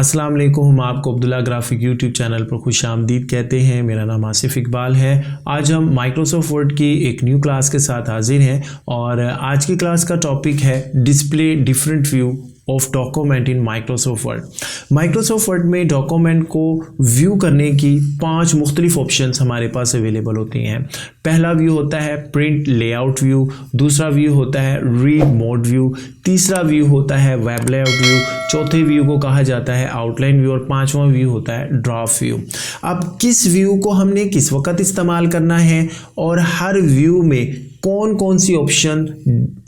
अस्सलाम वालेकुम। हम आपको अब्दुल्ला ग्राफिक यूट्यूब चैनल पर खुश आमदीद कहते हैं। मेरा नाम आसिफ इकबाल है। आज हम माइक्रोसॉफ्ट वर्ड की एक न्यू क्लास के साथ हाजिर हैं और आज की क्लास का टॉपिक है display different view of document in Microsoft word. Microsoft word में डॉक्यूमेंट को व्यू करने की 5 मुख्तलिफ ऑप्शंस हमारे पास अवेलेबल होती हैं। पहला व्यू होता है प्रिंट लेआउट व्यू, दूसरा व्यू होता है रीड मोड व्यू, तीसरा व्यू होता है वेब लेआउट व्यू, चौथे व्यू को कहा जाता है आउटलाइन व्यू और पांचवा व्यू होता है ड्राफ्ट व्यू। अब किस व्यू को हमने किस वक्त इस्तेमाल करना है और हर व्यू में कौन कौन सी ऑप्शन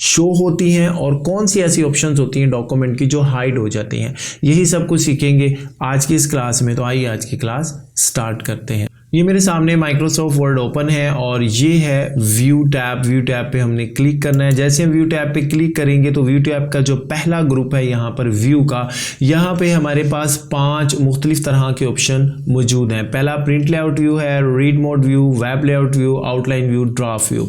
शो होती हैं और कौन सी ऐसी ऑप्शंस होती हैं डॉक्यूमेंट की जो हाइड हो जाती हैं, यही सब कुछ सीखेंगे आज की इस क्लास में। तो आइए आज की क्लास स्टार्ट करते हैं। ये मेरे सामने माइक्रोसॉफ्ट वर्ड ओपन है और ये है व्यू टैब। व्यू टैब पे हमने क्लिक करना है। जैसे हम व्यू टैब पे क्लिक करेंगे तो व्यू टैब का जो पहला ग्रुप है यहाँ पर व्यू का, यहाँ पे हमारे पास 5 मुख्तलिफ तरह के ऑप्शन मौजूद हैं। पहला प्रिंट लेआउट व्यू है, read mode view, web layout view, outline view, draft view.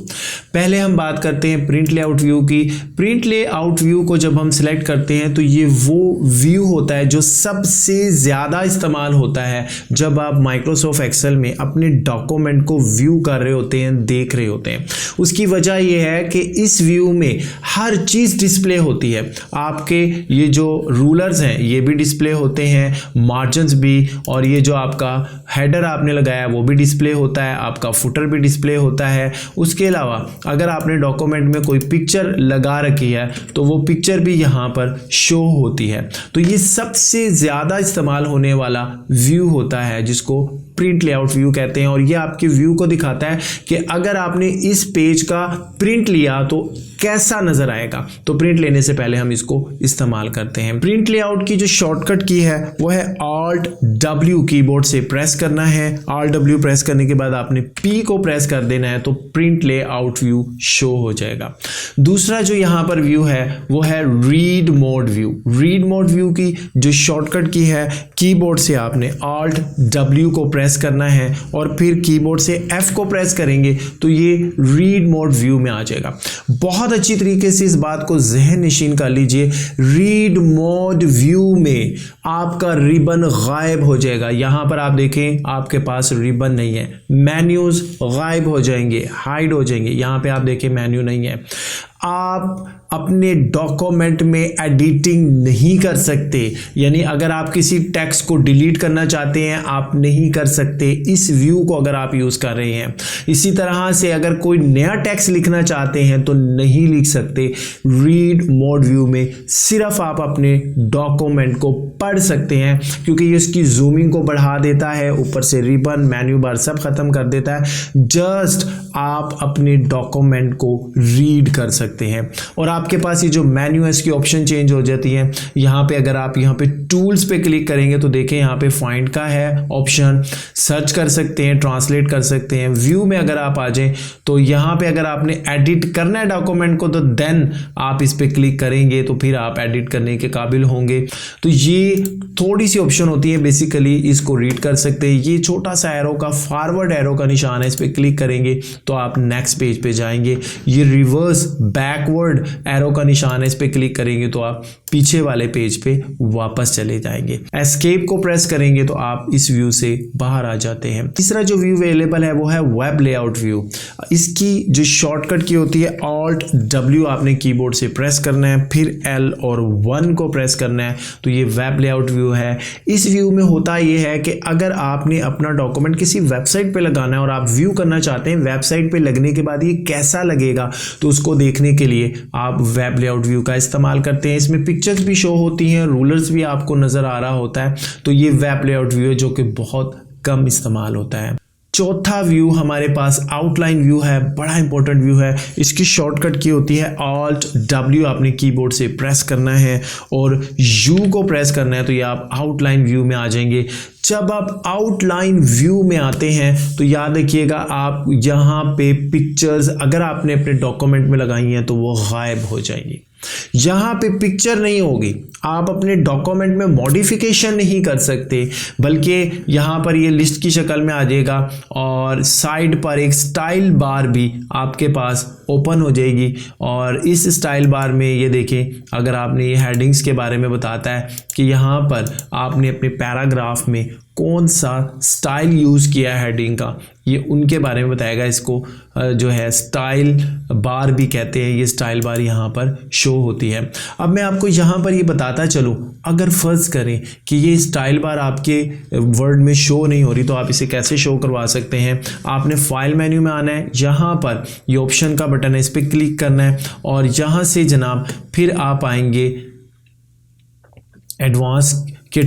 पहले हम बात करते हैं प्रिंट लेआउट व्यू की। प्रिंट लेआउट व्यू को जब हम सिलेक्ट करते हैं तो ये वो व्यू होता है जो सबसे ज़्यादा इस्तेमाल होता है जब आप माइक्रोसॉफ्ट एक्सेल में अपने डॉक्यूमेंट को व्यू कर रहे होते हैं, देख रहे होते हैं। उसकी वजह यह है कि इस व्यू में हर चीज़ डिस्प्ले होती है। आपके ये जो रूलर्स हैं ये भी डिस्प्ले होते हैं, मार्जिन्स भी, और ये जो आपका हेडर आपने लगाया वो भी डिस्प्ले होता है, आपका फुटर भी डिस्प्ले होता है। उसके अलावा अगर आपने डॉक्यूमेंट में कोई पिक्चर लगा रखी है तो वो पिक्चर भी यहाँ पर शो होती है। तो ये सबसे ज़्यादा इस्तेमाल होने वाला व्यू होता है जिसको प्रिंट लेआउट व्यू कहते हैं। और ये आपके व्यू को दिखाता है कि अगर आपने इस पेज का प्रिंट लिया तो कैसा नजर आएगा। तो प्रिंट लेने से पहले हम इसको इस्तेमाल करते हैं। प्रिंट लेआउट की जो शॉर्टकट की है वो है Alt W, कीबोर्ड से प्रेस करना है। Alt W प्रेस करने के बाद आपने P को प्रेस कर देना है तो प्रिंट लेआउट व्यू शो हो जाएगा। दूसरा जो यहाँ पर व्यू है वो है read mode view. Read mode view की जो शॉर्टकट की है, कीबोर्ड से आपने Alt W को प्रेस करना है और फिर कीबोर्ड से F को प्रेस करेंगे तो ये रीड मोड व्यू में आ जाएगा। बहुत अच्छी तरीके से इस बात को जहन नशीन कर लीजिए। रीड मोड व्यू में आपका रिबन गायब हो जाएगा। यहां पर आप देखें आपके पास रिबन नहीं है, मेन्यूज गायब हो जाएंगे, हाइड हो जाएंगे। यहां पे आप देखें मेन्यू नहीं है। आप अपने डॉक्यूमेंट में एडिटिंग नहीं कर सकते, यानी अगर आप किसी टेक्स्ट को डिलीट करना चाहते हैं आप नहीं कर सकते इस व्यू को अगर आप यूज़ कर रहे हैं। इसी तरह से अगर कोई नया टेक्स्ट लिखना चाहते हैं तो नहीं लिख सकते। रीड मोड व्यू में सिर्फ आप अपने डॉक्यूमेंट को पढ़ सकते हैं क्योंकि ये इसकी जूमिंग को बढ़ा देता है, ऊपर से रिबन, मेन्यू बार सब खत्म कर देता है। जस्ट आप अपने डॉक्यूमेंट को रीड कर सकते हैं और आपके पास ये जो मेन्यू है इसकी ऑप्शन चेंज हो जाती है। यहाँ पे अगर आप यहाँ पे टूल्स पे क्लिक करेंगे तो देखें यहाँ पे फाइंड का है ऑप्शन, सर्च कर सकते हैं, ट्रांसलेट कर सकते हैं। व्यू में अगर आप आ जाएं तो यहाँ पे अगर आपने एडिट करना है डॉक्यूमेंट को तो देन आप इस पे क्लिक करेंगे तो फिर आप एडिट करने के काबिल होंगे। तो ये थोड़ी सी ऑप्शन होती है, बेसिकली इसको रीड कर सकते हैं। ये छोटा सा एरो का फॉरवर्ड एरो का निशान है, इस पे क्लिक करेंगे तो आप नेक्स्ट पेज पे जाएंगे। ये रिवर्स बैकवर्ड एरो का निशान है, इस पे क्लिक करेंगे तो आप पीछे वाले पेज पे वापस चले जाएंगे। एस्केप को प्रेस करेंगे तो आप इस व्यू से बाहर आ जाते हैं। तीसरा जो व्यू अवेलेबल है वो है वेब लेआउट व्यू। इसकी जो शॉर्टकट की होती है Alt W आपने कीबोर्ड से प्रेस करना है, फिर L और 1 को प्रेस करना है तो ये वेब लेआउट व्यू है। इस व्यू में होता ये है कि अगर आपने अपना डॉक्यूमेंट किसी वेबसाइट पे लगाना है और आप व्यू करना चाहते हैं वेबसाइट पे लगने के बाद ये कैसा लगेगा तो उसको देखने के लिए आप वेब लेआउट व्यू का इस्तेमाल करते हैं। इसमें पिक्चर्स भी शो होती हैं, रूलर्स भी आपको नज़र आ रहा होता है। तो ये वेब लेआउट व्यू है जो कि बहुत कम इस्तेमाल होता है। चौथा व्यू हमारे पास आउटलाइन व्यू है, बड़ा इंपॉर्टेंट व्यू है। इसकी शॉर्टकट की होती है Alt W आपने कीबोर्ड से प्रेस करना है और U को प्रेस करना है तो ये आप आउटलाइन व्यू में आ जाएंगे। जब आप आउटलाइन व्यू में आते हैं तो याद रखिएगा आप यहाँ पे पिक्चर्स अगर आपने अपने डॉक्यूमेंट में लगाई हैं तो वो गायब हो जाएंगी। यहाँ पे पिक्चर नहीं होगी, आप अपने डॉक्यूमेंट में मॉडिफिकेशन नहीं कर सकते, बल्कि यहाँ पर ये लिस्ट की शक्ल में आ जाएगा और साइड पर एक स्टाइल बार भी आपके पास ओपन हो जाएगी। और इस स्टाइल बार में ये देखें, अगर आपने ये हेडिंग्स के बारे में बताता है कि यहाँ पर आपने अपने पैराग्राफ में कौन सा स्टाइल यूज़ किया है हेडिंग का, ये उनके बारे में बताएगा। इसको जो है स्टाइल बार भी कहते हैं। ये स्टाइल बार यहाँ पर शो होती है। अब मैं आपको यहाँ पर ये बताता चलूँ, अगर फ़र्ज़ करें कि ये स्टाइल बार आपके वर्ड में शो नहीं हो रही तो आप इसे कैसे शो करवा सकते हैं। आपने फाइल मेन्यू में आना है, यहाँ पर ये ऑप्शन का बटन है, इस पर क्लिक करना है और यहाँ से जनाब फिर आप आएंगे एडवांस के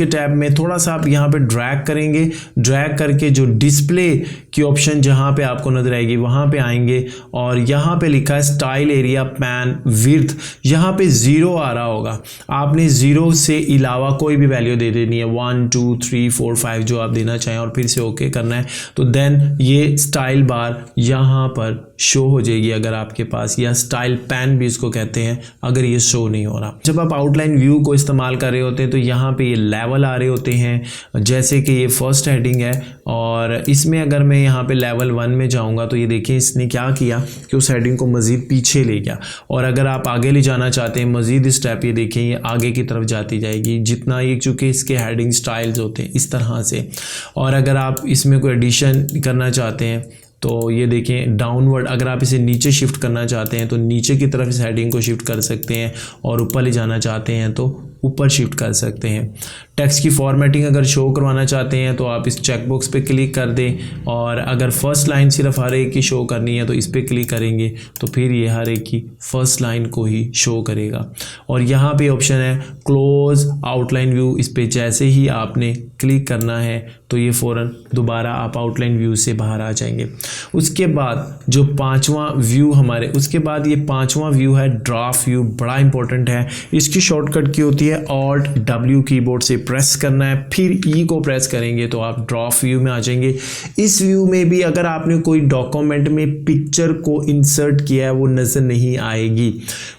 टैब में थोड़ा सा आप यहाँ पे ड्रैग करेंगे। ड्रैग करके जो डिस्प्ले की ऑप्शन जहाँ पे आपको नजर आएगी वहाँ पे आएंगे और यहाँ पे लिखा है स्टाइल एरिया पैन विड्थ, यहाँ पे 0 आ रहा होगा। आपने 0 से अलावा कोई भी वैल्यू दे देनी है, 1 2 3 4 5 जो आप देना चाहें और फिर से ओके करना है। तो देन ये स्टाइल बार यहाँ पर शो हो जाएगी अगर आपके पास, या स्टाइल पैन भी इसको कहते हैं अगर ये शो नहीं हो रहा। जब आप आउटलाइन व्यू को इस्तेमाल कर रहे होते हैं तो यहाँ पे ये लेवल आ रहे होते हैं, जैसे कि ये फर्स्ट हेडिंग है और इसमें अगर मैं यहाँ पे लेवल 1 में जाऊँगा तो ये देखिए इसने क्या किया कि उस हेडिंग को मज़ीद पीछे ले गया। और अगर आप आगे ले जाना चाहते हैं मज़ीद स्टेप, ये देखें ये आगे की तरफ जाती जाएगी जितना ये, चूँकि इसके हेडिंग स्टाइल्स होते हैं इस तरह से। और अगर आप इसमें कोई एडिशन करना चाहते हैं तो ये देखें डाउनवर्ड, अगर आप इसे नीचे शिफ्ट करना चाहते हैं तो नीचे की तरफ इस हेडिंग को शिफ्ट कर सकते हैं और ऊपर ले जाना चाहते हैं तो ऊपर शिफ्ट कर सकते हैं। टेक्स्ट की फॉर्मेटिंग अगर शो करवाना चाहते हैं तो आप इस चेकबॉक्स पे क्लिक कर दें और अगर फर्स्ट लाइन सिर्फ हर एक की शो करनी है तो इस पर क्लिक करेंगे तो फिर ये हर एक की फर्स्ट लाइन को ही शो करेगा। और यहाँ पे ऑप्शन है क्लोज आउटलाइन व्यू, इस पर जैसे ही आपने क्लिक करना है तो ये फ़ौरन दोबारा आप आउटलाइन व्यू से बाहर आ जाएंगे। उसके बाद जो पांचवा व्यू उसके बाद ये पांचवा व्यू है ड्राफ्ट व्यू, बड़ा इंपॉर्टेंट है। इसकी शॉर्टकट की होती है Alt W कीबोर्ड से प्रेस करना है, फिर E को प्रेस करेंगे तो आप ड्राफ्ट व्यू में आ जाएंगे। इस व्यू में भी अगर आपने कोई डॉक्यूमेंट में पिक्चर को इंसर्ट किया है वो नज़र नहीं आएगी।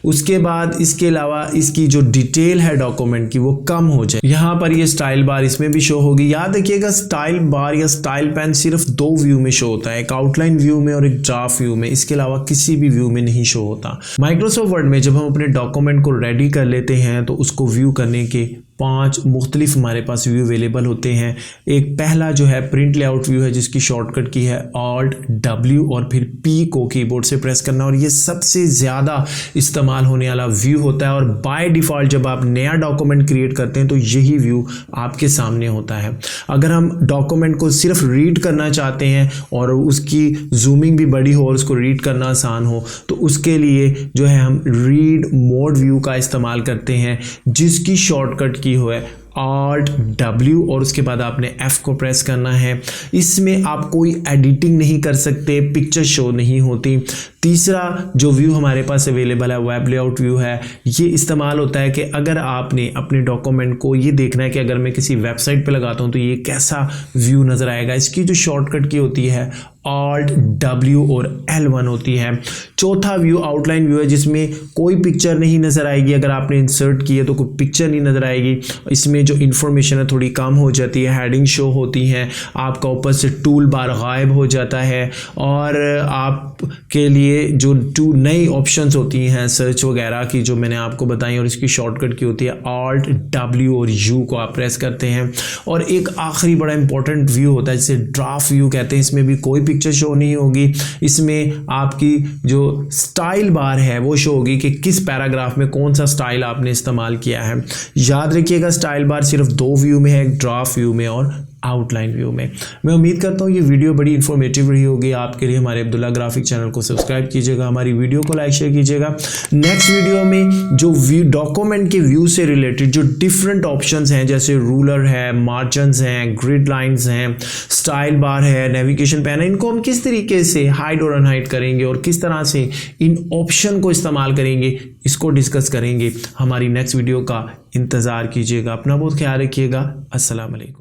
उसके बाद इसके अलावा इसकी जो डिटेल है डॉक्यूमेंट की वो कम हो जाए। यहाँ पर ये स्टाइल बार इसमें भी शो होगी। याद रखिएगा स्टाइल बार या स्टाइल पैन सिर्फ 2 व्यू में शो होता है, एक आउटलाइन व्यू में और एक ड्राफ्ट व्यू में, इसके अलावा किसी भी व्यू में नहीं शो होता। माइक्रोसॉफ्ट वर्ड में जब हम अपने डॉक्यूमेंट को रेडी कर लेते हैं तो उसको व्यू करने के 5 मुख्तलिफ हमारे पास व्यू अवेलेबल होते हैं। एक पहला जो है प्रिंट लेआउट व्यू है जिसकी शॉर्टकट की है Alt W और फिर P को कीबोर्ड से प्रेस करना, और ये सबसे ज़्यादा इस्तेमाल होने वाला व्यू होता है। और बाय डिफ़ॉल्ट जब आप नया डॉक्यूमेंट क्रिएट करते हैं तो यही व्यू आपके सामने होता है। अगर हम डॉक्यूमेंट को सिर्फ रीड करना चाहते हैं और उसकी जूमिंग भी बड़ी हो और उसको रीड करना आसान हो तो उसके लिए जो है हम रीड मोड व्यू का इस्तेमाल करते हैं जिसकी शॉर्टकट की हो है Alt W और उसके बाद आपने F को प्रेस करना है। इसमें आप कोई एडिटिंग नहीं कर सकते, पिक्चर शो नहीं होती। तीसरा जो व्यू हमारे पास अवेलेबल है वेब लेआउट व्यू है। ये इस्तेमाल होता है कि अगर आपने अपने डॉक्यूमेंट को ये देखना है कि अगर मैं किसी वेबसाइट पे लगाता हूँ तो ये कैसा व्यू नज़र आएगा, इसकी जो शॉर्टकट की होती है Alt W और L1 होती है। चौथा व्यू आउटलाइन व्यू है जिसमें कोई पिक्चर नहीं नज़र आएगी। अगर आपने इंसर्ट की है तो कोई पिक्चर नहीं नज़र आएगी। इसमें जो इन्फॉर्मेशन है थोड़ी कम हो जाती है, हेडिंग शो होती हैं, आपका ऊपर से टूल बार गायब हो जाता है और आपके लिए जो नई ऑप्शंस होती हैं सर्च वगैरह की जो मैंने आपको बताई, और इसकी शॉर्टकट की होती है Alt W और U को आप प्रेस करते हैं। और एक आखिरी बड़ा इंपॉर्टेंट व्यू होता है जिसे ड्राफ्ट व्यू कहते हैं। इसमें भी कोई पिक्चर शो नहीं होगी, इसमें आपकी जो स्टाइल बार है वो शो होगी कि किस पैराग्राफ में कौन सा स्टाइल आपने इस्तेमाल किया है। याद रखिएगा स्टाइल बार सिर्फ 2 व्यू में है, एक ड्राफ्ट व्यू में और आउटलाइन व्यू में। मैं उम्मीद करता हूँ ये वीडियो बड़ी इन्फॉर्मेटिव रही होगी आपके लिए। हमारे अब्दुल्ला ग्राफिक चैनल को सब्सक्राइब कीजिएगा, हमारी वीडियो को लाइक शेयर कीजिएगा। नेक्स्ट वीडियो में जो डॉक्यूमेंट के व्यू से रिलेटेड जो डिफरेंट ऑप्शंस हैं जैसे रूलर है, मार्जिन्स हैं, ग्रिड लाइंस हैं, स्टाइल बार है, नेविगेशन पैन है, इनको हम किस तरीके से हाइड और अनहाइड करेंगे और किस तरह से इन ऑप्शन को इस्तेमाल करेंगे, इसको डिस्कस करेंगे। हमारी नेक्स्ट वीडियो का इंतज़ार कीजिएगा। अपना बहुत ख्याल रखिएगा। अस्सलाम वालेकुम।